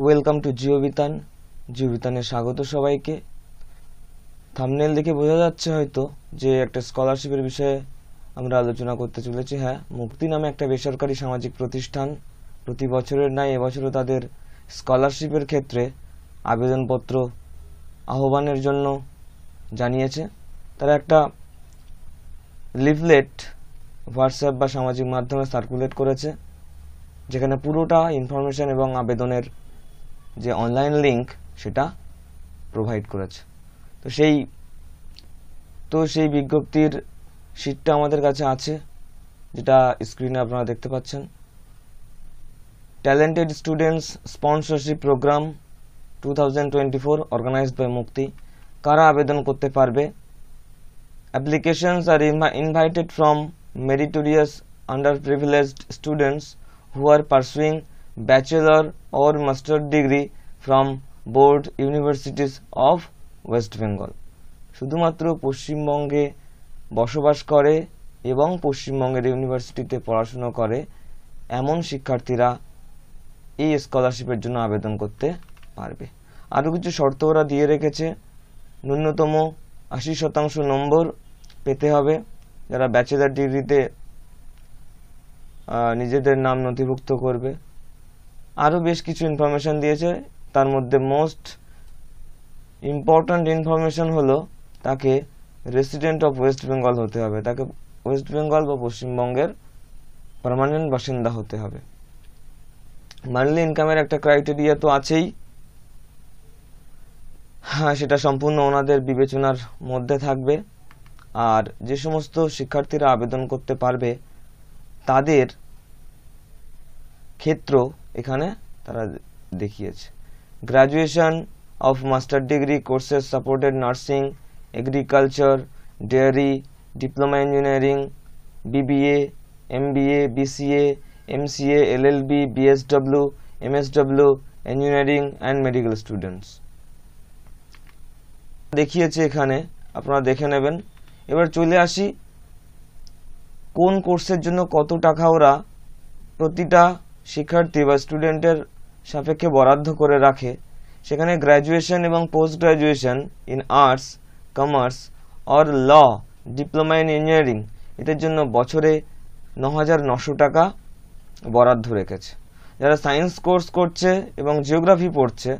Welcome to জিওবিতান। জিওবিতানে স্বাগত সবাইকে। Thumbnail দেখে বোঝা যাচ্ছে হয়তো যে একটা স্কলারশিপের বিষয়ে আমরা আলোচনা করতে চলেছি। হ্যাঁ, মুক্তি নামে একটা বেসরকারি সামাজিক প্রতিষ্ঠান প্রতি বছরের ন্যায় এবছরও তাদের স্কলারশিপের ক্ষেত্রে আবেদনপত্র আহ্বানের জন্য জানিয়েছে। তারা একটা লিফলেট হোয়াটসঅ্যাপ বা সামাজিক মাধ্যমে সার্কুলেট করেছে, যেখানে পুরোটা ইনফরমেশন এবং আবেদনের যে অনলাইন লিঙ্ক সেটা প্রোভাইড করেছে। তো সেই বিজ্ঞপ্তির শীটটা আমাদের কাছে আছে, যেটা স্ক্রিনে আপনারা দেখতে পাচ্ছেন। Talented students sponsorship program 2024 organized by Mukti. কারা আবেদন করতে পারবে? Applications are invited from meritorious underprivileged students who are pursuing bachelor or master degree from board universities of West Bengal। শুধুমাত্র পশ্চিমবঙ্গে বসবাস করে এবং পশ্চিমবঙ্গের ইউনিভার্সিটিতে পড়াশোনা করে এমন শিক্ষার্থীরা এই স্কলারশিপের জন্য আবেদন করতে পারবে। আরও কিছু শর্ত ওরা দিয়ে রেখেছে। ন্যূনতম 80% নম্বর পেতে হবে যারা ব্যাচেলার ডিগ্রিতে নিজেদের নাম নথিভুক্ত করবে। আরও বেশ কিছু ইনফরমেশন দিয়েছে। তার মধ্যে মোস্ট ইম্পর্ট্যান্ট ইনফরমেশন হলো তাকে রেসিডেন্ট অফ ওয়েস্ট বেঙ্গল হতে হবে, তাকে ওয়েস্ট বেঙ্গল বা পশ্চিমবঙ্গের পার্মানেন্ট বাসিন্দা হতে হবে। মান্থলি ইনকামের একটা ক্রাইটেরিয়া তো আছেই, হ্যাঁ, সেটা সম্পূর্ণ ওনাদের বিবেচনার মধ্যে থাকবে। আর যে সমস্ত শিক্ষার্থীরা আবেদন করতে পারবে তাদের ক্ষেত্র এখানে তারা দেখিয়েছে। Graduation of master degree courses supported nursing, agriculture, dairy, diploma engineering, BBA, MBA, BCA, MCA, LLB, BSW, MSW, engineering and medical students দেখিয়েছে এখানে, আপনারা দেখে নেবেন। এবার চলে আসি কোন কোর্সের জন্য কত টাকা ওরা প্রতিটা শিক্ষার্থী বা স্টুডেন্টের সাপেক্ষে বরাদ্দ করে রাখে। সেখানে গ্র্যাজুয়েশন এবং post graduation in arts, commerce or law, diploma in engineering এদের জন্য বছরে 9,900 টাকা বরাদ্দ রেখেছে। যারা সায়েন্স কোর্স করছে এবং জিওগ্রাফি পড়ছে,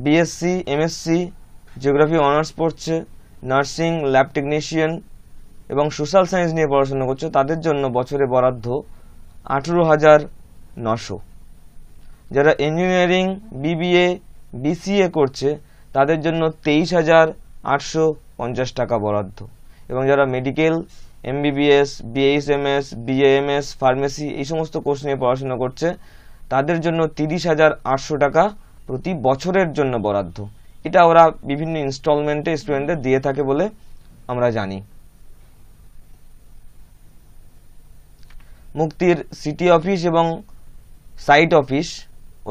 বিএসসি, এমএসসি জিওগ্রাফি অনার্স পড়ছে, নার্সিং, ল্যাব টেকনিশিয়ান এবং সোশ্যাল সায়েন্স নিয়ে পড়াশোনা করছে, তাদের জন্য বছরে বরাদ্দ 18,900। যারা ইঞ্জিনিয়ারিং, বিবিএ, বিসিএ করছে তাদের জন্য 23,850 টাকা বরাদ্দ। এবং যারা medical, MBBS, BHMS, BAMS, pharmacy এই সমস্ত কোর্স নিয়ে পড়াশোনা করছে তাদের জন্য 30,800 টাকা প্রতি বছরের জন্য বরাদ্দ। এটা ওরা বিভিন্ন ইনস্টলমেন্টে স্টুডেন্টদের দিয়ে থাকে বলে আমরা জানি। মুক্তির সিটি অফিস এবং সাইট অফিস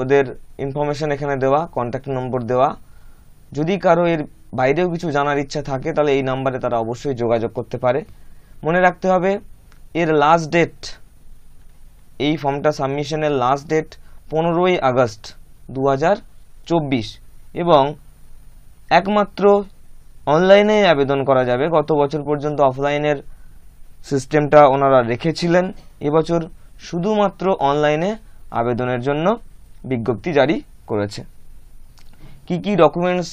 ওদের ইনফরমেশন এখানে দেওয়া, কন্ট্যাক্ট নম্বর দেওয়া। যদি কারো এর বাইরেও কিছু জানার ইচ্ছা থাকে তাহলে এই নাম্বারে তারা অবশ্যই যোগাযোগ করতে পারে। মনে রাখতে হবে এর লাস্ট ডেট, এই ফর্মটা সাবমিশনের লাস্ট ডেট 15ই আগস্ট 2024 এবং একমাত্র অনলাইনে আবেদন করা যাবে। গত বছর পর্যন্ত অফলাইনের সিস্টেমটা ওনারা রেখেছিলেন, এবছর শুধুমাত্র অনলাইনে আবেদনের জন্য বিজ্ঞপ্তি জারি করেছে। কি কি ডকুমেন্টস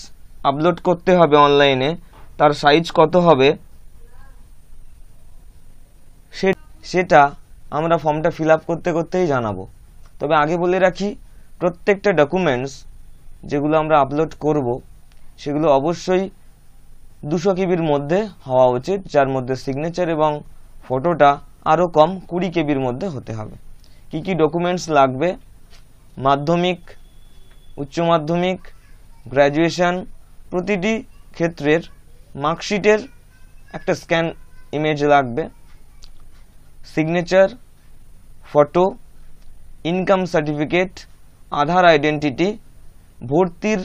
আপলোড করতে হবে অনলাইনে, তার সাইজ কত হবে সেটা আমরা ফর্মটা ফিল আপ করতে করতেই জানাবো। তবে আগে বলে রাখি, প্রত্যেকটা ডকুমেন্টস যেগুলো আমরা আপলোড করব সেগুলো অবশ্যই 200 কেবির মধ্যে হওয়া উচিত, যার মধ্যে সিগনেচার এবং ফটোটা আরও কম 20 কেবির মধ্যে হতে হবে। কি কি ডকুমেন্টস লাগবে? মাধ্যমিক, উচ্চ মাধ্যমিক, গ্র্যাজুয়েশন, প্রতিটি ক্ষেত্রের মার্কশিটের একটা স্ক্যান ইমেজ লাগবে, সিগনেচার, ফটো, ইনকাম সার্টিফিকেট, আধার আইডেন্টিটি, ভর্তির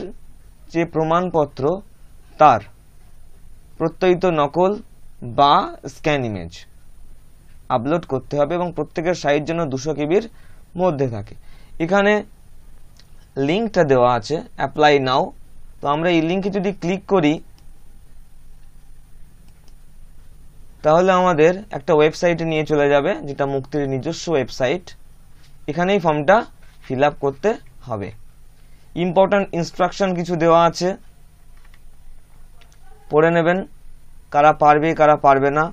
যে প্রমাণপত্র তার প্রত্যয়িত নকল বা স্ক্যান ইমেজ আপলোড করতে হবে এবং প্রত্যেকের সাইজ যেন 200 কেবির মধ্যে থাকে। এখানে লিঙ্কটা দেওয়া আছে অ্যাপ্লাই নাও। তো আমরা এই লিঙ্কে যদি ক্লিক করি তাহলে আমাদের একটা ওয়েবসাইটে নিয়ে চলে যাবে, যেটা মুক্তির নিজস্ব ওয়েবসাইট। এখানেই ফর্মটা ফিল আপ করতে হবে। ইম্পর্ট্যান্ট ইনস্ট্রাকশন কিছু দেওয়া আছে, পড়ে নেবেন, কারা পারবে কারা পারবে না।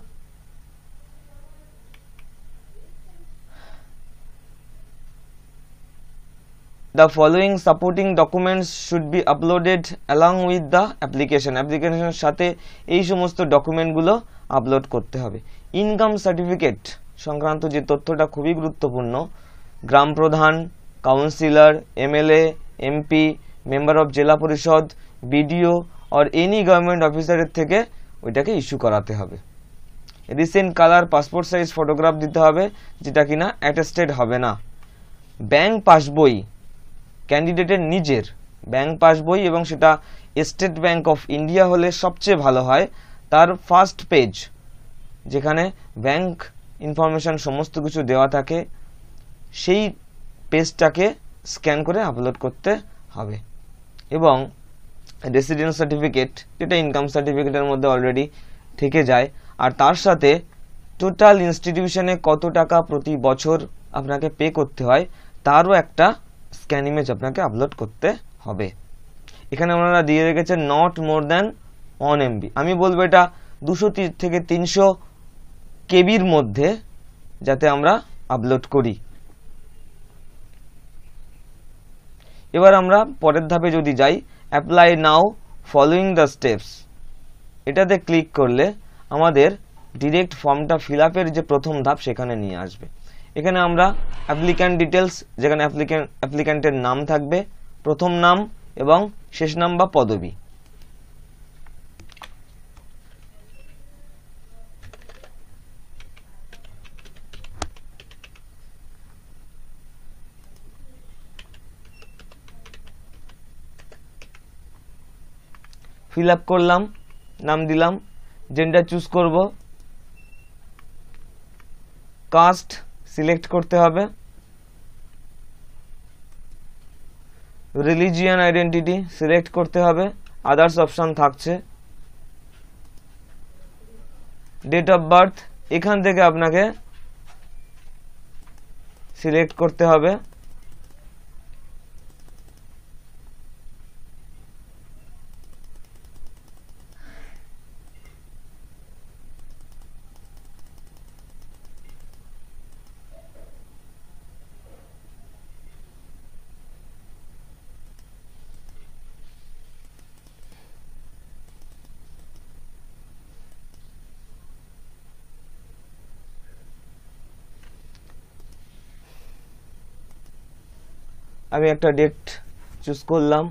The following supporting documents should be uploaded along with the application. অ্যাপ্লিকেশনের সাথে এই সমস্ত ডকুমেন্টগুলো আপলোড করতে হবে। ইনকাম সার্টিফিকেট সংক্রান্ত যে তথ্যটা খুবই গুরুত্বপূর্ণ, গ্রাম প্রধান, councillor, MLA, MP, member of জেলা পরিষদ, বিডিও আর এনি গভর্নমেন্ট অফিসারের থেকে ওইটাকে ইস্যু করাতে হবে। Recent colour passport size photograph দিতে হবে, যেটা কিনা অ্যাটেস্টেড হবে না। ব্যাংক পাসবই, ক্যান্ডিডেটের নিজের ব্যাংক পাসবই, এবং সেটা স্টেট ব্যাংক অফ ইন্ডিয়া হলে সবচেয়ে ভালো হয়। তার ফার্স্ট পেজ, যেখানে ব্যাংক ইনফরমেশন সমস্ত কিছু দেওয়া থাকে, সেই পেজটাকে স্ক্যান করে আপলোড করতে হবে। এবং রেসিডেন্স সার্টিফিকেট, যেটা ইনকাম সার্টিফিকেটের মধ্যে অলরেডি থেকে যায়, আর তার সাথে টোটাল ইনস্টিটিউশনে কত টাকা প্রতি বছর আপনাকে পে করতে হয় তারও একটা স্ক্যান ইমেজ আপনাকে আপলোড করতে হবে। এখানে ওনারা দিয়ে রেখেছেন নট মোর দ্যান 1 MB। আমি বলবো এটা 200 থেকে 300 কেবির মধ্যে যাতে আমরা আপলোড করি। এবার আমরা পরের ধাপে যদি যাই, apply now following the steps, এটাতে ক্লিক করলে আমাদের ডিরেক্ট ফর্মটা ফিল আপের যে প্রথম ধাপ সেখানে নিয়ে আসবে। এখানে আমরা অ্যাপ্লিক্যান্ট ডিটেলস, যেখানে অ্যাপ্লিক্যান্টের নাম থাকবে, প্রথম নাম এবং শেষ নাম বা পদবি। ফিল আপ করলাম, নাম দিলাম, জেন্ডার চুজ করব, কাস্ট সিলেক্ট করতে হবে, রিলিজিয়ান আইডেন্টিটি সিলেক্ট করতে হবে, আদার্স অপশন থাকছে, ডেট অফ বার্থ এখান থেকে আপনাকে সিলেক্ট করতে হবে, আমি একটা ডেট চুজ করলাম,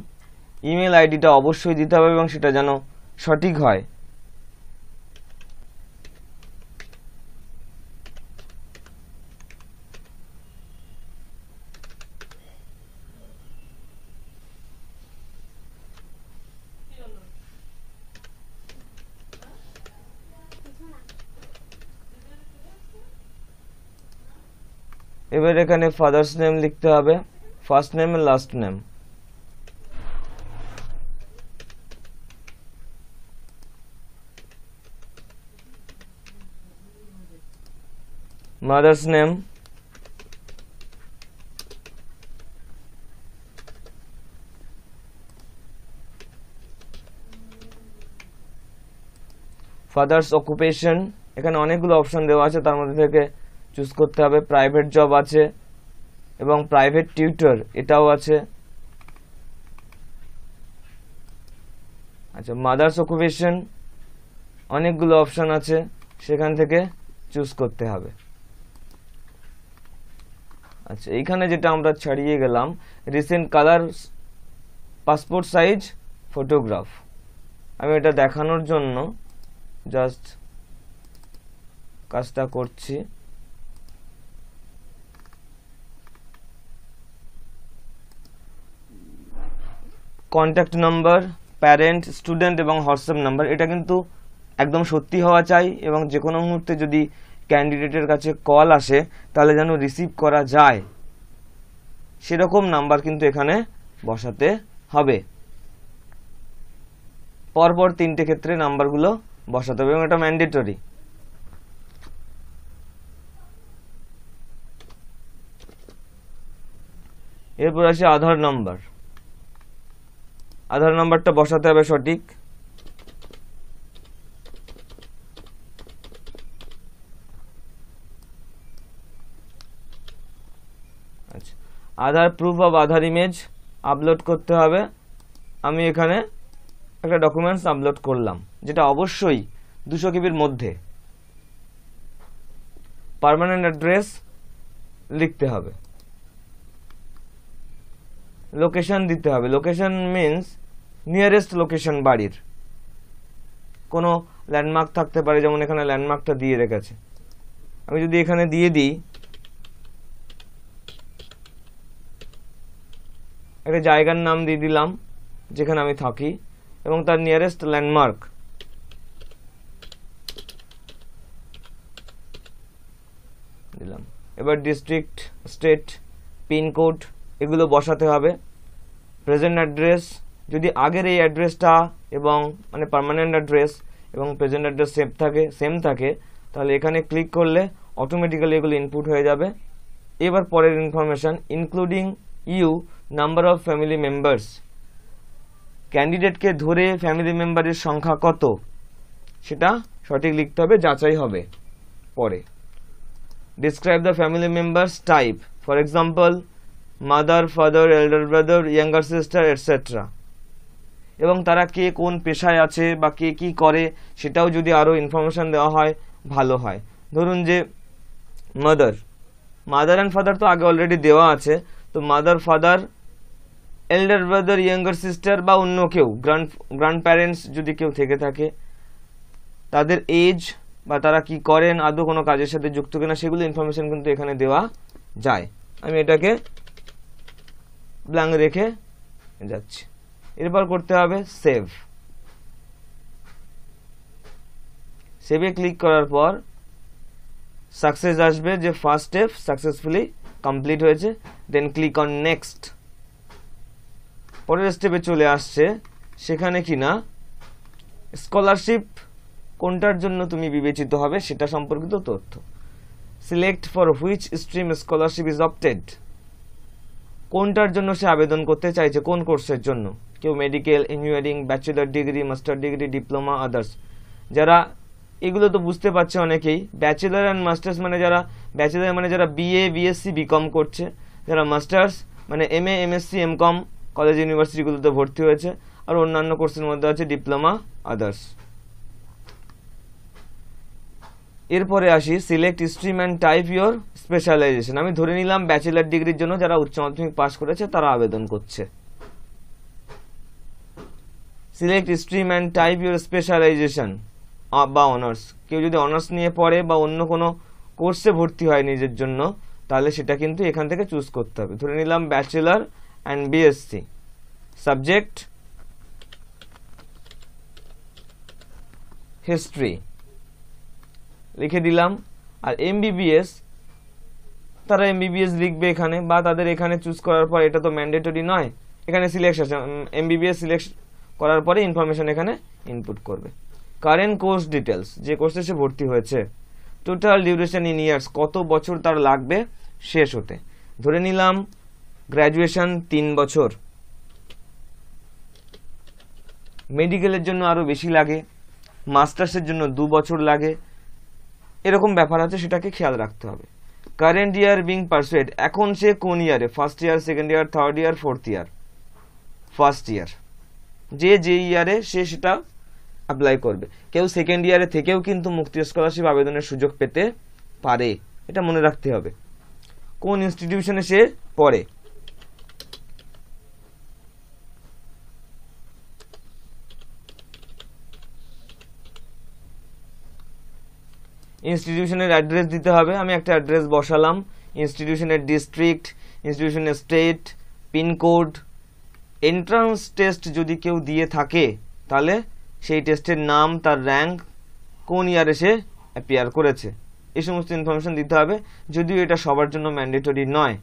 ইমেল আইডিটা অবশ্যই দিতে হবে এবং সেটা যেন সঠিক হয়। এবার এখানে ফাদার্স নেম লিখতে হবে, first name and last name. Mother's name, father's occupation, এখানে অনেকগুলো অপশন দেওয়া আছে, তার মধ্যে থেকে চুজ করতে হবে। প্রাইভেট জব আছে এবং প্রাইভেট টিউটর এটাও আছে। আচ্ছা, মাদার্স অকুপেশন অনেকগুলো অপশন আছে, সেখান থেকে চুজ করতে হবে। আচ্ছা, এইখানে যেটা আমরা ছাড়িয়ে গেলাম, recent colour passport size photograph, আমি এটা দেখানোর জন্য জাস্ট কাজটা করছি। কন্ট্যাক্ট নাম্বার, প্যারেন্ট, স্টুডেন্ট এবং হোয়াটসঅ্যাপ নাম্বার, এটা কিন্তু একদম সত্যি হওয়া চাই এবং যে কোনো মুহূর্তে যদি ক্যান্ডিডেটের কাছে কল আসে তাহলে যেন রিসিভ করা যায় সেরকম নাম্বার কিন্তু এখানে বসাতে হবে। পরপর তিনটে ক্ষেত্রে নাম্বারগুলো বসাতে হবে এবং এটা ম্যান্ডেটরি। এরপর আসে আধার নাম্বার। আধার নাম্বারটা বসাতে হবে সঠিক। আচ্ছা, Aadhaar proof of Aadhaar image upload করতে হবে। আমি এখানে একটা ডকুমেন্টস আপলোড করলাম, যেটা অবশ্যই 200 কেবির মধ্যে। পার্মানেন্ট অ্যাড্রেস লিখতে হবে, লোকেশন দিতে হবে। লোকেশন মিন্স নিয়ারেস্ট লোকেশন বাড়ির। কোনো ল্যান্ডমার্ক থাকতে পারে, যেমন এখানে ল্যান্ডমার্কটা দিয়ে রেখেছে। আমি যদি এখানে দিয়ে দিই একটা জায়গার নাম দিয়ে দিলাম যেখানে আমি থাকি এবং তার নিয়ারেস্ট ল্যান্ডমার্ক দিলাম। এবার ডিস্ট্রিক্ট, স্টেট, পিনকোড এগুলো বসাতে হবে। প্রেজেন্ট অ্যাড্রেস, যদি আগের এই অ্যাড্রেসটা এবং মানে পার্মানেন্ট অ্যাড্রেস এবং প্রেজেন্ট অ্যাড্রেস সেম থাকে তাহলে এখানে ক্লিক করলে অটোমেটিক্যালি এগুলো ইনপুট হয়ে যাবে। এবার পরের information, including you number of family members. ক্যান্ডিডেটকে ধরে ফ্যামিলি মেম্বারের সংখ্যা কত সেটা সঠিক লিখতে হবে, যাচাই হবে পরে। Describe the family members type, for example mother, father, elder brother, younger sister, etcetera. এবং তারা কে কোন পেশায় আছে বা কে কি করে সেটাও যদি আরও ইনফরমেশন দেওয়া হয় ভালো হয়। ধরুন যে মাদার অ্যান্ড ফাদার তো আগে অলরেডি দেওয়া আছে, তো mother, father, elder brother, younger sister বা অন্য কেউ, গ্র্যান্ড প্যারেন্টস যদি কেউ থেকে থাকে, তাদের এজ বা তারা কি করেন, আদৌ কোনো কাজের সাথে যুক্ত কিনা সেগুলো ইনফরমেশন কিন্তু এখানে দেওয়া যায়। আমি এটাকে ব্ল্যাঙ্ক রেখে যাচ্ছি। এরপর করতে হবে সেভ। সেভে ক্লিক করার পর সাকসেস আসবে যে ফার্স্ট স্টেপ সাকসেসফুলি কমপ্লিট হয়েছে। দেন ক্লিক অন নেক্সট। পরের স্টেপে চলে আসছে, সেখানে কিনা স্কলারশিপ কোনটার জন্য তুমি বিবেচিত হবে সেটা সম্পর্কিত তথ্য। Select for which stream scholarship is opted, কোনটার জন্য সে আবেদন করতে চাইছে, কোন কোর্সের জন্য। কেউ medical, engineering, bachelor degree, master degree, diploma, others. যারা এগুলো তো বুঝতে পারছে অনেকেই, ব্যাচেলর অ্যান্ড মাস্টার্স মানে যারা ব্যাচেলর মানে যারা বিএ, বিএসসি, বিকম করছে, যারা মাস্টার্স মানে এমএ, এমএসসি, এমকম কলেজ ইউনিভার্সিটিগুলোতে ভর্তি হয়েছে, আর অন্যান্য কোর্সের মধ্যে আছে ডিপ্লোমা, আদার্স। এরপরে আসি select stream and type your specialization. আমি ধরে নিলাম ব্যাচেলর ডিগ্রির জন্য যারা উচ্চ মাধ্যমিক পাশ করেছে তারা আবেদন করছে। Select stream and type your specialization বা অনার্স। কেউ যদি অনার্স নিয়ে পড়ে বা অন্য কোনো কোর্সে ভর্তি হয় নিজের জন্য, তাহলে সেটা কিন্তু এখান থেকে চুজ করতে হবে। ধরে নিলাম bachelor and BSc, subject history লিখে দিলাম। আর এমবিবিএস, তারা এমবিবিএস লিখবে এখানে, বা তাদের এখানে চুজ করার পর, এটা তো ম্যান্ডেটরি নয়, এখানে সিলেক্ট আছে, এমবিবিএস সিলেক্ট করার পরে ইনফরমেশন এখানে ইনপুট করবে। কারেন্ট কোর্স ডিটেলস, যে কোর্সে সে ভর্তি হয়েছে। টোটাল ডিউরেশন ইন ইয়ার্স, কত বছর তার লাগবে শেষ হতে। ধরে নিলাম গ্র্যাজুয়েশন 3 বছর, মেডিকেলের জন্য আরও বেশি লাগে, মাস্টার্সের জন্য 2 বছর লাগে, এরকম ব্যাপার আছে, সেটাকে খেয়াল রাখতে হবে। কারেন্ট ইয়ার বিং পারসুয়েড, এখন সে কোন ইয়ারে, first year, second year, third year, fourth year. First year, যে ইয়ারে সে সেটা অ্যাপ্লাই করবে। কেউ সেকেন্ড ইয়ারে থেকেও কিন্তু মুক্তি স্কলারশিপ আবেদনের সুযোগ পেতে পারে, এটা মনে রাখতে হবে। কোন ইনস্টিটিউশনে সে পড়ে, ইনস্টিটিউশনের অ্যাড্রেস দিতে হবে। আমি একটা অ্যাড্রেস বসালাম, ইনস্টিটিউশনের ডিস্ট্রিক্ট, ইনস্টিটিউশনের স্টেট, পিনকোড। এন্ট্রান্স টেস্ট যদি কেউ দিয়ে থাকে তাহলে সেই টেস্টের নাম, তার র্যাঙ্ক, কোন ইয়ারে সে অ্যাপিয়ার করেছে, এই সমস্ত ইনফরমেশন দিতে হবে, যদিও এটা সবার জন্য ম্যান্ডেটরি নয়।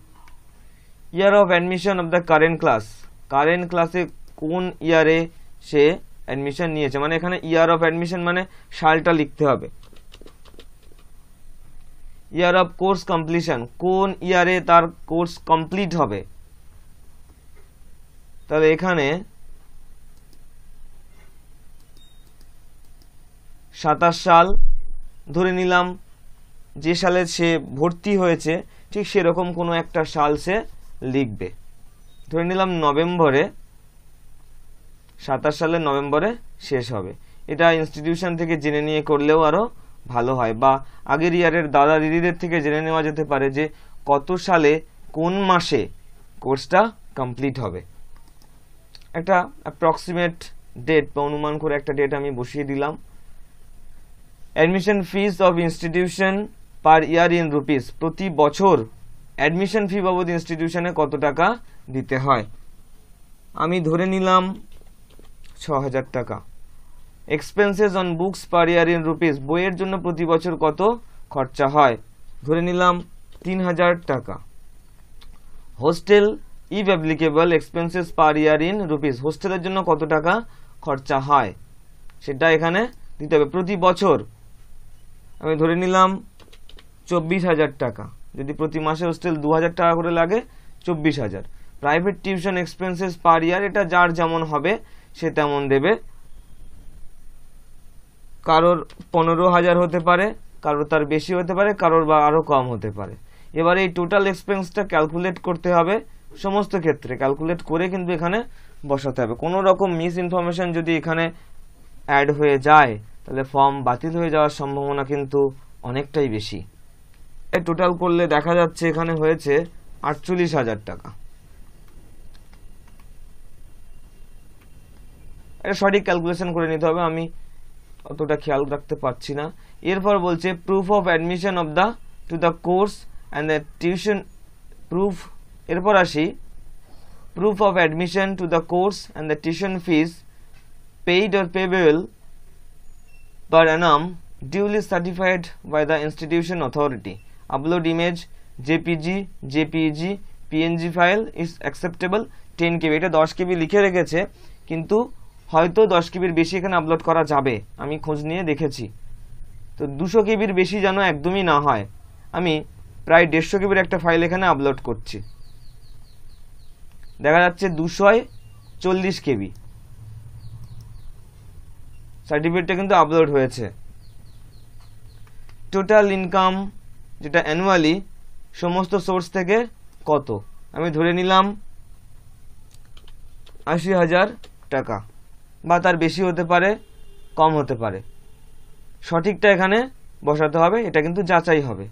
Year of admission of the current class, current ক্লাসে কোন ইয়ারে সে অ্যাডমিশন নিয়েছে, মানে এখানে ইয়ার অফ অ্যাডমিশন মানে সালটা লিখতে হবে। ইয়ার অফ কোর্স কমপ্লিশন, কোন ইয়ারে তার কোর্স কমপ্লিট হবে, তাহলে এখানে 27 সাল ধরে নিলাম, যে সালে সে ভর্তি হয়েছে ঠিক সেরকম কোনো একটা সাল সে লিখবে। ধরে নিলাম নভেম্বরে, 27 সালের নভেম্বরে শেষ হবে। এটা ইনস্টিটিউশন থেকে জেনে নিয়ে করলেও আরও ভালো হয়, বা আগের ইয়ারের দাদা দিদিদের থেকে জেনে নেওয়া যেতে পারে যে কত সালে কোন মাসে কোর্সটা কমপ্লিট হবে। একটা অ্যাপ্রক্সিমেট ডেট বা অনুমান করে একটা ডেট আমি বসিয়ে দিলাম। Admission fees of institution per year in rupees, প্রতি বছর অ্যাডমিশন ফি বাবদ ইনস্টিটিউশনে কত টাকা দিতে হয়, আমি ধরে নিলাম 6000 টাকা। Expenses on books per year in rupees, বইয়ের জন্য প্রতি বছর কত খরচা হয়, ধরে নিলাম 3000 টাকা। Hostel if applicable expenses per year in rupees, হোস্টেলের জন্য কত টাকা খরচা হয় সেটা এখানে দিতে হবে প্রতি বছর। আমি ধরে নিলাম 24,000 টাকা, যদি প্রতি মাসে হোস্টেল 2000 টাকা করে লাগে 24,000। প্রাইভেট টিউশন এক্সপেন্সেস পার ইয়ার, এটা যার যেমন হবে সে তেমন দেবে, কারোর 15,000 হতে পারে, কারোর তার বেশি হতে পারে, কারোর বা আরও কম হতে পারে। এবার এই টোটাল এক্সপেন্সটা ক্যালকুলেট করতে হবে, সমস্ত ক্ষেত্রে ক্যালকুলেট করে কিন্তু এখানে বসাতে হবে। কোনো রকম মিস ইনফরমেশন যদি এখানে অ্যাড হয়ে যায় তাহলে ফর্ম বাতিল হয়ে যাওয়ার সম্ভাবনা কিন্তু অনেকটাই বেশি। টোটাল করলে দেখা যাচ্ছে এখানে হয়েছে 48,000 টাকা। এটা সঠিক ক্যালকুলেশন করে নিতে হবে, আমি অতটা খেয়াল রাখতে পারছি না। এরপর বলছে proof of admission of the to the course and the tuition proof. এরপর আসি proof of admission to the course and the tuition fees paid or payable per annum duly certified by the institution authority. Upload image JPG, JPEG, PNG file is acceptable 10 KB। এটা 10 KB লিখে রেখেছে, কিন্তু হয়তো 10 KBর বেশি এখানে upload করা যাবে, আমি খোঁজ নিয়ে দেখেছি। তো 200 KBর বেশি যেন একদমই না হয়। আমি প্রায় 150 KBর একটা ফাইল এখানে আপলোড করছি, দেখা যাচ্ছে 240 KB সার্টিফিকেটটা কিন্তু আপলোড হয়েছে। টোটাল ইনকাম যেটা অ্যানুয়ালি সমস্ত সোর্স থেকে কত, আমি ধরে নিলাম 80,000 টাকা, বা তার বেশি হতে পারে কম হতে পারে। সঠিকটা এখানে বসাতে হবে, এটা কিন্তু যাচাই হবে।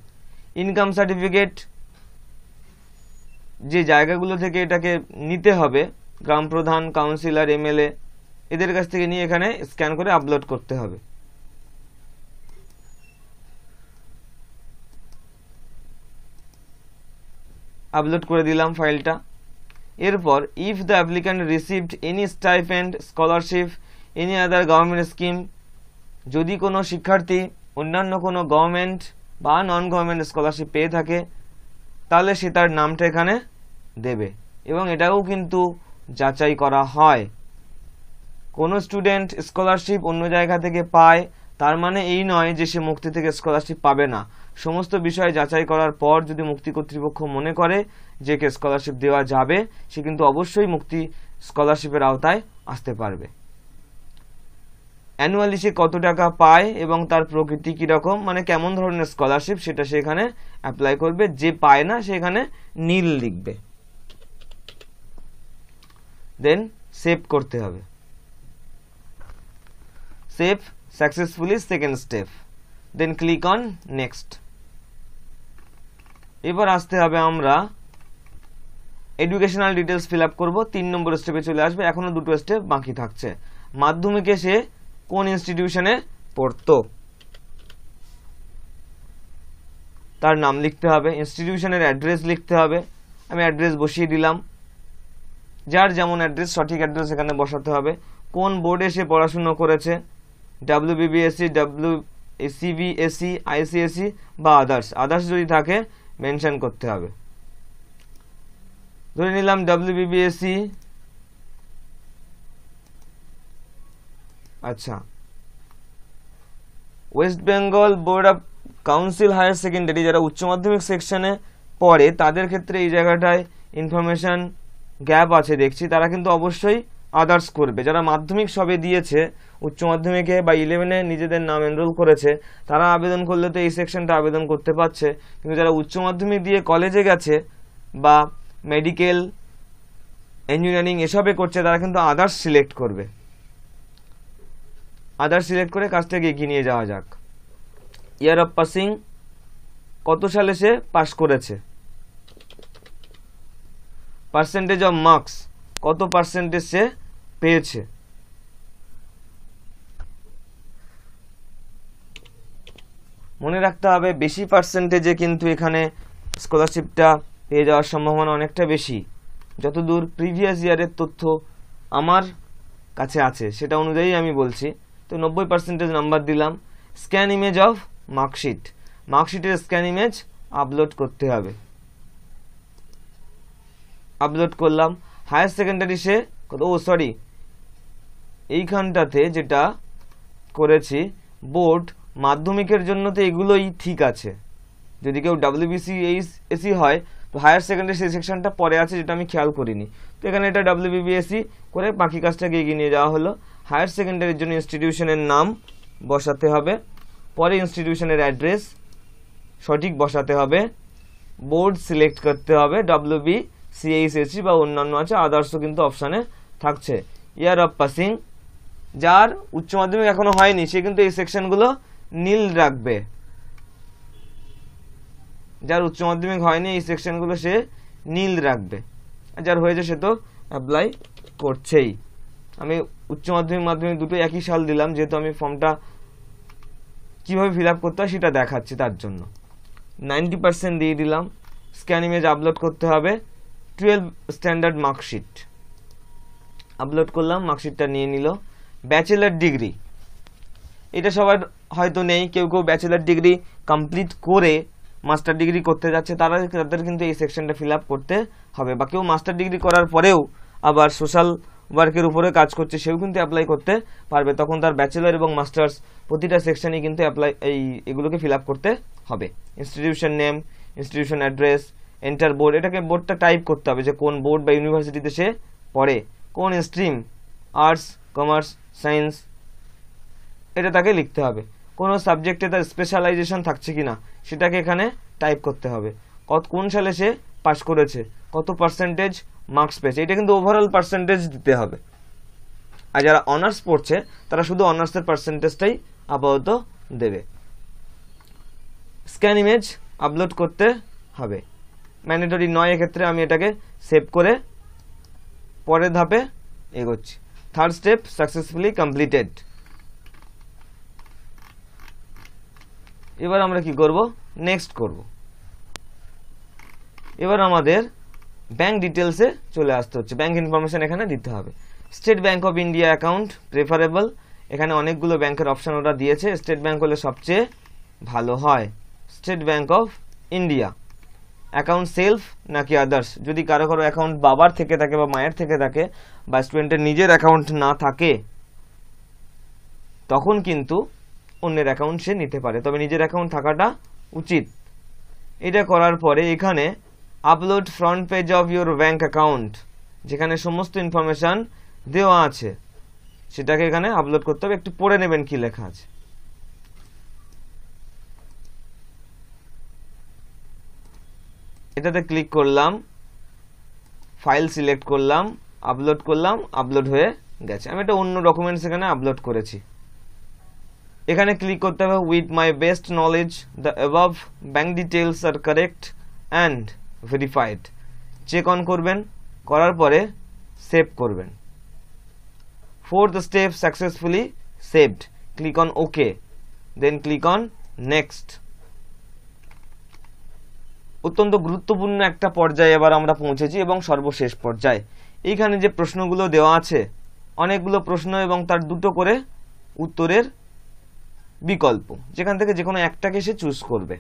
ইনকাম সার্টিফিকেট যে জায়গাগুলো থেকে এটাকে নিতে হবে, গ্রাম প্রধান, কাউন্সিলর, MLA এদের কাছ থেকে নিয়ে এখানে স্ক্যান করে আপলোড করতে হবে। আপলোড করে দিলাম ফাইলটা। এরপর if the applicant received any stipend, scholarship, any other government scheme, যদি কোনো শিক্ষার্থী অন্যান্য কোনো গভর্নমেন্ট বা নন গভর্নমেন্ট স্কলারশিপ পেয়ে থাকে তাহলে সে তার নামটা এখানে দেবে, এবং এটাও কিন্তু যাচাই করা হয়। কোনো স্টুডেন্ট স্কলারশিপ অন্য জায়গা থেকে পায় তার মানে এই নয় যে সে মুক্তি থেকে স্কলারশিপ পাবে না। সমস্ত বিষয় যাচাই করার পর যদি মুক্তি কর্তৃপক্ষ মনে করে যে কে স্কলারশিপ দেওয়া যাবে, সে কিন্তু অবশ্যই মুক্তি স্কলারশিপের আওতায় আসতে পারবে। অ্যানুয়ালি সে কত টাকা পায় এবং তার প্রকৃতি কীরকম, মানে কেমন ধরনের স্কলারশিপ, সেটা সে এখানে অ্যাপ্লাই করবে। যে পায় না সে এখানে নীল লিখবে, দেন সেভ করতে হবে। Save successfully, second step, then click on next. এবার আসতে হবে আমরা এডুকেশনাল ডিটেলস ফিল আপ করবো, 3 নম্বর স্টেপে চলে আসবে। এখনো 2টো স্টেপ বাকি থাকছে। মাধ্যমিকে সে কোন ইনস্টিটিউশনে পড়তো তার নাম লিখতে হবে, ইনস্টিটিউশনের অ্যাড্রেস লিখতে হবে। আমি অ্যাড্রেস বসিয়ে দিলাম, যার যেমন অ্যাড্রেস সঠিক অ্যাড্রেস এখানে বসাতে হবে। কোন বোর্ডে সে পড়াশুনো করেছে, WBBSE, CBSE, ICSE বা আদার্স যদি থাকে মেনশন করতে হবে। ধরে নিলাম WBBSE আচ্ছা, West Bengal board of council higher secondary যারা উচ্চ মাধ্যমিক সেকশনে পড়ে তাদের ক্ষেত্রে এই জায়গাটায় ইনফরমেশন গ্যাপ আছে দেখছি, তারা কিন্তু অবশ্যই আদার্স করবে। যারা মাধ্যমিক সবে দিয়েছে, উচ্চ মাধ্যমিকে বা 11-এ নিজেদের নাম এনরোল করেছে, তারা আবেদন করলে তো এই সেকশনটা আবেদন করতে পারছে, কিন্তু যারা উচ্চ মাধ্যমিক দিয়ে কলেজে গেছে বা মেডিকেল, ইঞ্জিনিয়ারিং এসবে করছে, তারা কিন্তু আদার্স সিলেক্ট করবে। আদার্স সিলেক্ট করে কাজটাকে এগিয়ে নিয়ে যাওয়া যাক। ইয়ার অফ পাসিং, কত সালে সে পাস করেছে। পার্সেন্টেজ অফ মার্কস, কত পার্সেন্টেজ সে পেয়েছে। মনে রাখতে হবে বেশি পার্সেন্টেজে কিন্তু এখানে স্কলারশিপটা পেয়ে যাওয়ার সম্ভাবনা অনেকটা বেশি। যতদূর প্রিভিয়াস ইয়ারের তথ্য আমার কাছে আছে সেটা অনুযায়ী আমি বলছি। তো 90% নাম্বার দিলাম। স্ক্যান ইমেজ অফ মার্কশিট, মার্কশিটের স্ক্যান ইমেজ আপলোড করতে হবে। আপলোড করলাম। হায়ার সেকেন্ডারি সে এইখানটাতে যেটা করেছি, বোর্ড মাধ্যমিকের জন্য তো এগুলোই ঠিক আছে। যদি কেউ WBCSE হয় তো হায়ার সেকেন্ডারি সেই সেকশনটা পরে আছে, যেটা আমি খেয়াল করিনি। তো এখানে এটা WBBSE করে বাকি কাজটাকে এগিয়ে নিয়ে যাওয়া হলো। হায়ার সেকেন্ডারির জন্য ইনস্টিটিউশনের নাম বসাতে হবে, পরে ইনস্টিটিউশনের অ্যাড্রেস সঠিক বসাতে হবে, বোর্ড সিলেক্ট করতে হবে, WBCSE বা অন্যান্য আছে, আদার্সও কিন্তু অপশানে থাকছে। ইয়ার অফ পাসিং, যার উচ্চ মাধ্যমিক এখনো হয়নি সে কিন্তু এই সেকশনগুলো নীল রাখবে। যার উচ্চ মাধ্যমিক হয়নি এই সেকশনগুলো সে নীল রাখবে, আর যার হয়েছে সে তো অ্যাপ্লাই করছেই। আমি উচ্চ মাধ্যমিক মাধ্যমিক দুটো একই সাল দিলাম, যেহেতু আমি ফর্মটা কিভাবে ফিল আপ করতে হয় সেটা দেখাচ্ছি তার জন্য। 90% দিয়ে দিলাম। স্ক্যান ইমেজ আপলোড করতে হবে। 12 স্ট্যান্ডার্ড মার্কশিট আপলোড করলাম, মার্কশিটটা নিয়ে নিল। ব্যাচেলার ডিগ্রি, এটা সবার হয়তো নেই, কেউ কেউ ব্যাচেলার ডিগ্রি কমপ্লিট করে মাস্টার ডিগ্রি করতে যাচ্ছে, তাদের কিন্তু এই সেকশনটা ফিল আপ করতে হবে। বা কেউ মাস্টার ডিগ্রি করার পরেও আবার সোশ্যাল ওয়ার্কের উপরে কাজ করছে, সেও কিন্তু অ্যাপ্লাই করতে পারবে। তখন তার ব্যাচেলার এবং মাস্টার্স প্রতিটা সেকশনেই কিন্তু এগুলোকে ফিল আপ করতে হবে। Institution name, institution address, enter board, এটাকে বোর্ডটা টাইপ করতে হবে যে কোন বোর্ড বা ইউনিভার্সিটিতে সে পড়ে, কোন স্ট্রিম, আর্টস, কমার্স, সায়েন্স, এটা তাকে লিখতে হবে। কোনো সাবজেক্টে তার স্পেশালাইজেশন থাকছে কিনা সেটাকে এখানে টাইপ করতে হবে। কোন সালে সে পাস করেছে, কত পার্সেন্টেজ মার্কস পেয়েছে, এটা কিন্তু ওভারঅল পার্সেন্টেজ দিতে হবে। আর যারা অনার্স পড়ছে তারা শুধু অনার্সের পার্সেন্টেজটাই আপাতত দেবে। স্ক্যান ইমেজ আপলোড করতে হবে, ম্যান্ডেটরি নয় এক্ষেত্রে। আমি এটাকে সেভ করে পরের ধাপে এগোচ্ছি। Third step successfully completed. এবার আমরা কি করব, নেক্সট করব। এবার আমাদের ব্যাংক ডিটেলসে চলে আসতে হচ্ছে, ব্যাংক ইনফরমেশন এখানে দিতে হবে। State bank of India account preferable, এখানে অনেকগুলো ব্যাংকের অপশন ওরা দিয়েছে, স্টেট ব্যাংক হলে সবচেয়ে ভালো হয়। State bank of India account self নাকি আদার্স, যদি কারো কারো অ্যাকাউন্ট বাবার থেকে থাকে বা মায়ের থেকে থাকে বা স্টুডেন্টের নিজের অ্যাকাউন্ট না থাকে, তখন কিন্তু অন্যের অ্যাকাউন্ট সে নিতে পারে, তবে নিজের অ্যাকাউন্ট থাকাটা উচিত। এটা করার পরে এখানে upload front page of your bank account, যেখানে সমস্ত ইনফরমেশন দেওয়া আছে সেটাকে এখানে আপলোড করতে হবে। একটু পড়ে নেবেন কি লেখা আছে। এটাতে ক্লিক করলাম, ফাইল সিলেক্ট করলাম, আপলোড করলাম, আপলোড হয়ে গেছে। আমি এটা অন্য ডকুমেন্টস এখানে আপলোড করেছি। এখানে ক্লিক করতে হবে with my best knowledge the above bank details are correct and verified. Check on করবেন, করার পরে সেভ করবেন। Fourth step successfully saved, click on okay, then click on next. অত্যন্ত গুরুত্বপূর্ণ একটা পর্যায়ে এবার আমরা পৌঁছেছি এবং সর্বশেষ পর্যায়ে। এইখানে যে প্রশ্নগুলো দেওয়া আছে, অনেকগুলো প্রশ্ন এবং তার দুটো করে উত্তরের বিকল্প, যেখান থেকে যে কোনো একটাকে সে চুজ করবে।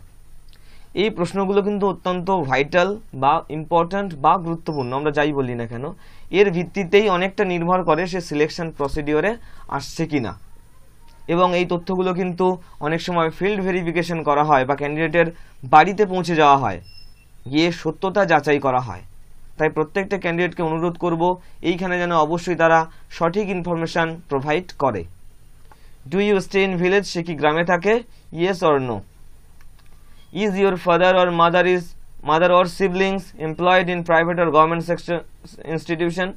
এই প্রশ্নগুলো কিন্তু অত্যন্ত ভাইটাল বা ইম্পর্ট্যান্ট বা গুরুত্বপূর্ণ, আমরা যাই বলি না কেন, এর ভিত্তিতেই অনেকটা নির্ভর করে সে সিলেকশন প্রসিডিওরে আসছে কিনা। এবং এই তথ্যগুলো কিন্তু অনেক সময় ফিল্ড ভেরিফিকেশন করা হয় বা ক্যান্ডিডেটের বাড়িতে পৌঁছে যাওয়া হয়, গিয়ে সত্যতা যাচাই করা হয়। তাই প্রত্যেকটা ক্যান্ডিডেটকে অনুরোধ করব এইখানে যেন অবশ্যই তারা সঠিক ইনফরমেশান প্রোভাইড করে। Do you stay in village, সে কি গ্রামে থাকে? Yes or no. Is your mother or siblings employed in private or government sector institution,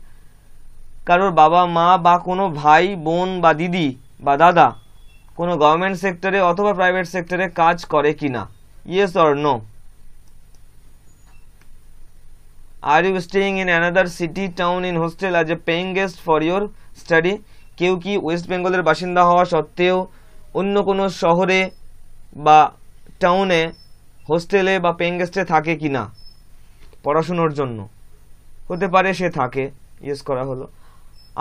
কারোর বাবা মা বা কোনো ভাই বোন বা দিদি বা দাদা কোনো গভর্নমেন্ট সেক্টরে অথবা প্রাইভেট সেক্টরে কাজ করে কিনা? Yes or no. Are you staying in another city town in hostel as a paying guest for your study, কেউ কি ওয়েস্ট বেঙ্গলের বাসিন্দা হওয়া সত্ত্বেও অন্য কোনো শহরে বা টাউনে হোস্টেলে বা পেইং গেস্টে থাকে কিনা পড়াশুনোর জন্য? হতে পারে সে থাকে, ইয়েস করা হলো।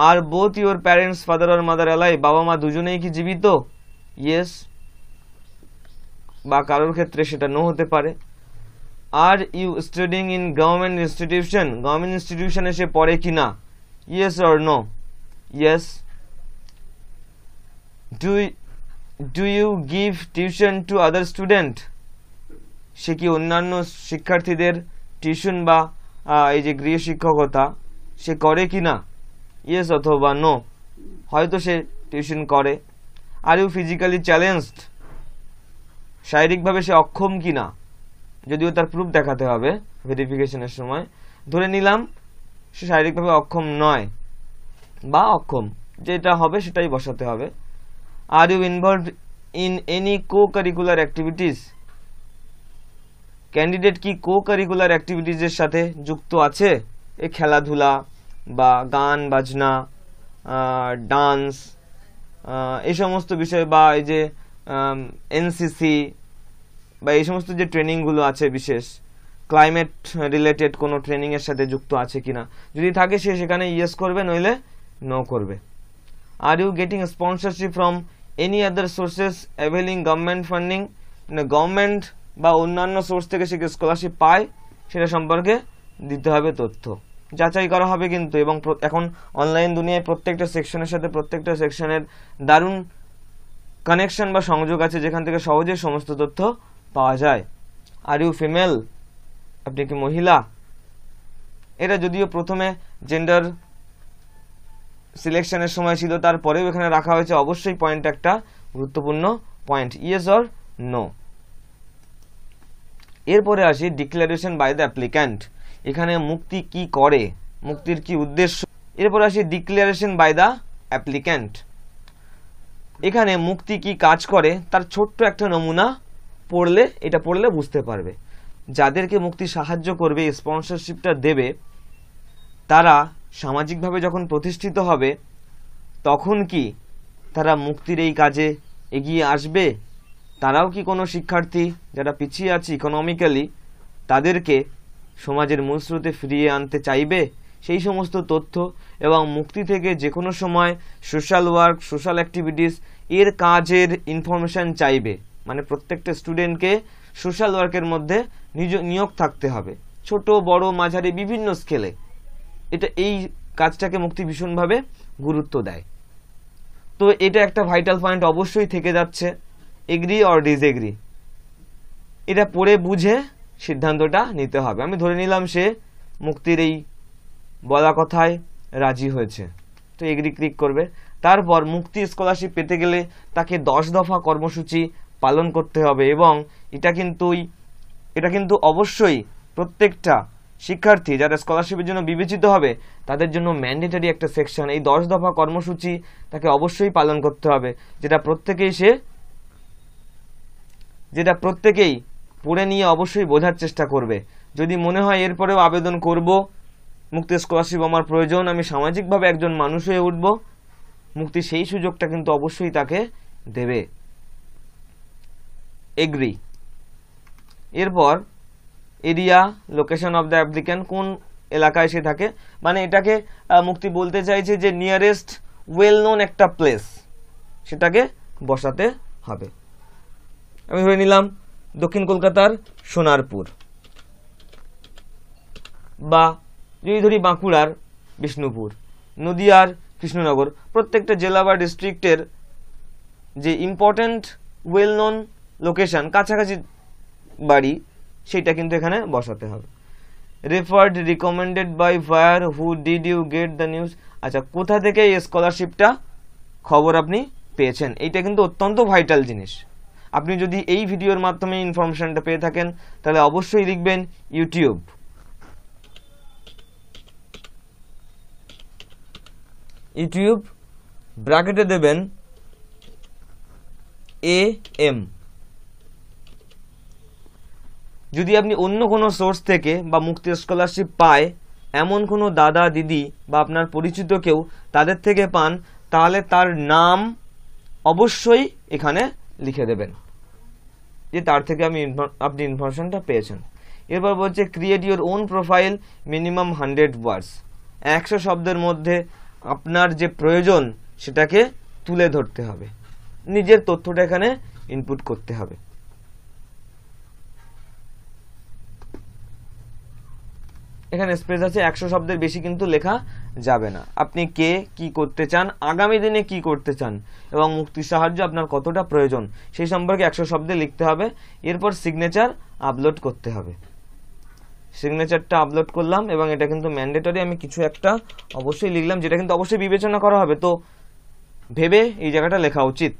আর বোথ ইউর প্যারেন্টস ফাদার আর মাদার অ্যালাইভ, বাবা মা দুজনেই কি জীবিত? ইয়েস, বা কারোর ক্ষেত্রে সেটা নো হতে পারে। Are you studying in government institution, government ইনস্টিটিউশনে সে পড়ে কিনা? Yes or no? Yes. Do you give tuition to other student, সে কি অন্যান্য শিক্ষার্থীদের টিউশন বা এই যে গৃহ শিক্ষকতা সে করে কিনা? ইয়েস অথবা নো, হয়তো সে টিউশন করে। আর ইউ ফিজিক্যালি চ্যালেঞ্জড, শারীরিকভাবে সে অক্ষম কিনা, যদিও তার প্রুফ দেখাতে হবে ভেরিফিকেশনের সময়। ধরে নিলাম সে শারীরিকভাবে অক্ষম নয় বা অক্ষম, যেটা হবে সেটাই বসাতে হবে। Are you involved in any co curricular activities, candidate কি কো কারিকুলার অ্যাক্টিভিটিসের সাথে যুক্ত আছে? এই খেলাধুলা বা গান বাজনা, ডান্স, এই সমস্ত বিষয়, বা এই যে এনসিসি বা এই সমস্ত যে ট্রেনিংগুলো আছে, বিশেষ ক্লাইমেট রিলেটেড কোনো ট্রেনিংয়ের সাথে যুক্ত আছে কিনা। যদি থাকে সে সেখানে ইয়েস করবে, নইলে নো করবে। Are you getting sponsorship from any other sources availing government funding, মানে গভর্নমেন্ট বা অন্যান্য সোর্স থেকে সে স্কলারশিপ পায় সেটা সম্পর্কে দিতে হবে তথ্য, যাচাই করা হবে কিন্তু। এবং এখন অনলাইন দুনিয়ায় প্রত্যেকটা সেকশনের সাথে প্রত্যেকটা সেকশনের দারুণ কানেকশন বা সংযোগ আছে, যেখান থেকে সহজে সমস্ত তথ্য পাওয়া যায়। আর ইউ ফিমেল, আপনি কি মহিলা? এটা যদিও প্রথমে জেন্ডার সিলেকশনের সময় ছিল, তারপরেও এখানে রাখা হয়েছে, অবশ্যই পয়েন্ট একটা গুরুত্বপূর্ণ পয়েন্ট, ইয়েস অর নো। এরপরে আসি ডিক্লারেশন বাই দ্য অ্যাপ্লিক্যান্ট, এখানে মুক্তি কি করে, মুক্তির কি উদ্দেশ্য। এরপরে আসি ডিক্লারেশন বাই দ্য অ্যাপ্লিক্যান্ট, এখানে মুক্তি কি কাজ করে তার ছোট্ট একটা নমুনা পড়লে বুঝতে পারবে। যাদেরকে মুক্তি সাহায্য করবে, স্পন্সরশিপটা দেবে, তারা সামাজিকভাবে যখন প্রতিষ্ঠিত হবে তখন কি তারা মুক্তির এই কাজে এগিয়ে আসবে? তারাও কি কোনো শিক্ষার্থী যারা পিছিয়ে আছে ইকোনমিক্যালি, তাদেরকে সমাজের মূল স্রোতে ফিরিয়ে আনতে চাইবে? সেই সমস্ত তথ্য এবং মুক্তি থেকে যে কোনো সময় সোশ্যাল ওয়ার্ক, সোশ্যাল অ্যাক্টিভিটিস এর কাজের ইনফরমেশান চাইবে। মানে প্রত্যেকটা স্টুডেন্টকে সোশ্যাল ওয়ার্কের মধ্যে নিয়োগ থাকতে হবে, ছোট বড় মাঝারি বিভিন্ন স্কেলে। এই কাজটাকে মুক্তি ভীষণভাবে গুরুত্ব দেয়। তো এটা একটা ভাইটাল পয়েন্ট অবশ্যই থেকে যাচ্ছে, এগ্রি অর ডিসএগ্রি, এটা পড়ে বুঝে সিদ্ধান্তটা নিতে হবে। আমি ধরে নিলাম সে মুক্তির এই বলা কথায় রাজি হয়েছে, তো এগ্রি ক্লিক করবে। তারপর মুক্তি স্কলারশিপ পেতে গেলে তাকে 10 দফা কর্মসূচি পালন করতে হবে, এবং এটা কিন্তু অবশ্যই প্রত্যেকটা শিক্ষার্থী যারা স্কলারশিপের জন্য বিবেচিত হবে তাদের জন্য ম্যান্ডেটরি একটা সেকশন। এই 10 দফা কর্মসূচি তাকে অবশ্যই পালন করতে হবে, যেটা প্রত্যেকেই পড়ে নিয়ে অবশ্যই বোঝার চেষ্টা করবে। যদি মনে হয় এরপরেও আবেদন করব, মুক্তি স্কলারশিপ আমার প্রয়োজন, আমি সামাজিকভাবে একজন মানুষ হয়ে উঠব, মুক্তি সেই সুযোগটা কিন্তু অবশ্যই তাকে দেবে। এগ্রি। এরপর area, location of the applicant, কোন এলাকায় সে থাকে, মানে এটাকে মুক্তি বলতে চাইছে যে নিয়ারেস্ট ওয়েল নোন একটা প্লেস, সেটাকে বসাতে হবে। আমি ধরে নিলাম দক্ষিণ কলকাতার সোনারপুর, বা যদি ধরি বাঁকুড়ার বিষ্ণুপুর, নদিয়ার কৃষ্ণনগর, প্রত্যেকটা জেলা বা ডিস্ট্রিক্টের যে ইম্পর্ট্যান্ট ওয়েল নোন লোকেশন, কাছাকাছি বাড়ি, সেটা কিন্তু এখানে বসাতে হবে। রেফার্ড, রিকমেন্ডেড বাই, ফায়ার, who did you get the news. আচ্ছা, কোথা থেকে এই স্কলারশিপটা খবর আপনি পেয়েছেন, এইটা কিন্তু অত্যন্ত ভাইটাল জিনিস। আপনি যদি এই ভিডিওর মাধ্যমে ইনফরমেশনটা পেয়ে থাকেন তাহলে অবশ্যই লিখবেন ইউটিউব। ইউটিউব ব্র্যাকেটে দেবেন AM। যদি আপনি অন্য কোনো সোর্স থেকে বা মুক্তি স্কলারশিপ পায় এমন কোনো দাদা দিদি বা আপনার পরিচিত কেউ তাদের থেকে পান, তাহলে তার নাম অবশ্যই এখানে লিখে দেবেন যে তার থেকে আপনি ইনফরমেশনটা পেয়েছেন। এরপর বলছে create your own profile, minimum 100 ওয়ার্ডস। 100 শব্দের মধ্যে আপনার যে প্রয়োজন সেটাকে তুলে ধরতে হবে, নিজের তথ্যটা এখানে ইনপুট করতে হবে। এখানে স্পেস আছে, 100 শব্দের বেশি কিন্তু লেখা যাবে না। আপনি কে, কি করতে চান, আগামী দিনে কি করতে চান এবং মুক্তির সাহায্য আপনার কতটা প্রয়োজন সেই সম্পর্কে 100 শব্দে লিখতে হবে। এরপর সিগনেচার আপলোড করতে হবে। সিগনেচারটা আপলোড করলাম এবং এটা কিন্তু ম্যান্ডেটরি, আমি কিছু একটা অবশ্যই লিখলাম যেটা কিন্তু অবশ্যই বিবেচনা করা হবে, তো ভেবে এই জায়গাটা লেখা উচিত।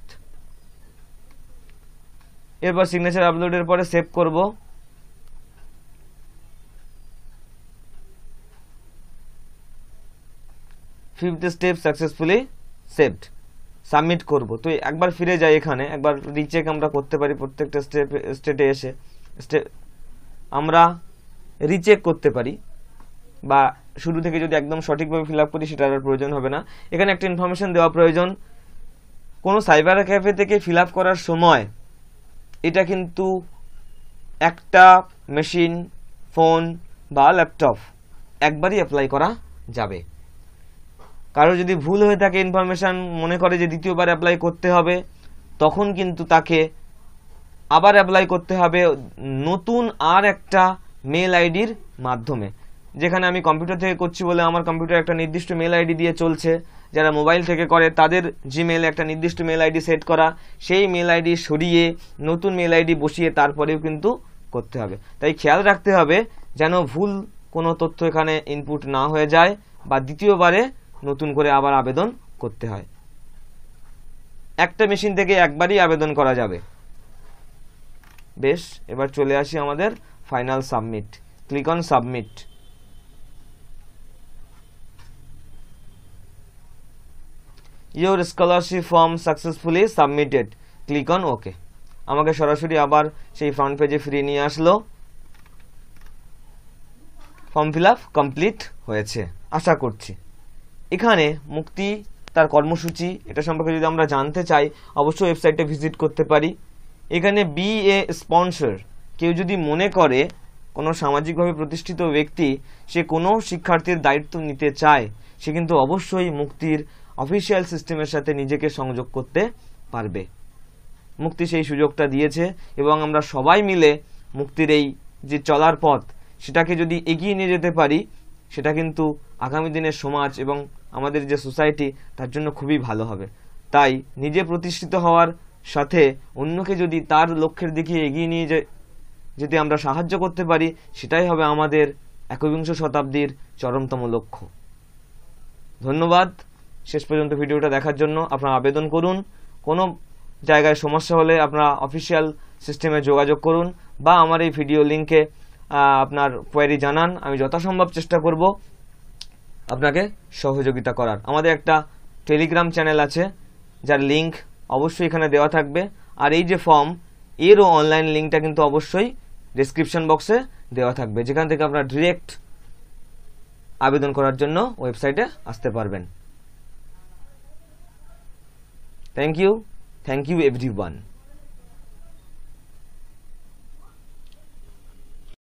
এরপর সিগনেচার আপলোডের পরে সেভ করব। Fifth step successfully saved, submit করব। তো একবার ফিরে যাই, এখানে একবার রিচেক আমরা করতে পারি। প্রত্যেকটা স্টেটে এসে আমরা রিচেক করতে পারি, বা শুরু থেকে যদি একদম সঠিকভাবে ফিল আপ করি সেটার আর প্রয়োজন হবে না। এখানে একটা ইনফরমেশন দেওয়া প্রয়োজন, কোনো সাইবার ক্যাফে থেকে ফিল আপ করার সময় এটা কিন্তু একটা মেশিন, ফোন বা ল্যাপটপ একবারই অ্যাপ্লাই করা যাবে। কারো যদি ভুল হয়ে থাকে, ইনফরমেশন মনে করে যে দ্বিতীয়বার অ্যাপ্লাই করতে হবে, তখন কিন্তু তাকে আবার অ্যাপ্লাই করতে হবে নতুন আর একটা মেল আইডির মাধ্যমে। যেখানে আমি কম্পিউটার থেকে করছি বলে আমার কম্পিউটার একটা নির্দিষ্ট মেল আইডি দিয়ে চলছে, যারা মোবাইল থেকে করে তাদের জিমেলে একটা নির্দিষ্ট মেল আইডি সেট করা, সেই মেল আইডি সরিয়ে নতুন মেল আইডি বসিয়ে তারপরেও কিন্তু করতে হবে। তাই খেয়াল রাখতে হবে যেন ভুল কোনো তথ্য এখানে ইনপুট না হয়ে যায় বা দ্বিতীয়বারে নতুন করে আবার আবেদন করতে হয়। একটা মেশিন থেকে একবারই আবেদন করা যাবে। বেশ, এবার চলে আসি আমাদের final submit. Click on submit. Your scholarship form successfully submitted, click on ওকে। আমাকে সরাসরি আবার সেই ফ্রন্ট পেজে ফিরিয়ে নিয়ে আসলো। ফর্ম ফিল আপ কমপ্লিট হয়েছে আশা করছি। এখানে মুক্তি তার কর্মসূচি এটা সম্পর্কে যদি আমরা জানতে চাই অবশ্যই ওয়েবসাইটে ভিজিট করতে পারি। এখানে বি এ স্পন্সর, কেউ যদি মনে করে কোনো সামাজিকভাবে প্রতিষ্ঠিত ব্যক্তি সে কোনো শিক্ষার্থীর দায়িত্ব নিতে চায়, সে কিন্তু অবশ্যই মুক্তির অফিসিয়াল সিস্টেমের সাথে নিজেকে সংযোগ করতে পারবে। মুক্তি সেই সুযোগটা দিয়েছে এবং আমরা সবাই মিলে মুক্তির এই যে চলার পথ সেটাকে যদি এগিয়ে নিয়ে যেতে পারি, সেটা কিন্তু আগামী দিনের সমাজ এবং আমাদের যে সোসাইটি তার জন্য খুবই ভালো হবে। তাই নিজে প্রতিষ্ঠিত হওয়ার সাথে অন্যকে যদি তার লক্ষ্যের দিকে এগিয়ে নিয়ে যেতে আমরা সাহায্য করতে পারি, সেটাই হবে আমাদের 21 শতাব্দীর চরমতম লক্ষ্য। ধন্যবাদ শেষ পর্যন্ত ভিডিওটা দেখার জন্য। আপনারা আবেদন করুন, কোনো জায়গায় সমস্যা হলে আপনারা অফিসিয়াল সিস্টেমে যোগাযোগ করুন বা আমার এই ভিডিও লিঙ্কে আপনার কোয়েরি জানান। আমি যথাসম্ভব চেষ্টা করব আপনাকে সহযোগিতা করার। আমাদের একটা টেলিগ্রাম চ্যানেল আছে যার লিঙ্ক অবশ্যই এখানে দেওয়া থাকবে, আর এই যে ফর্ম এরও অনলাইন লিঙ্কটা কিন্তু অবশ্যই ডেসক্রিপশন বক্সে দেওয়া থাকবে, যেখান থেকে আপনারা ডিরেক্ট আবেদন করার জন্য ওয়েবসাইটে আসতে পারবেন। Thank you everyone.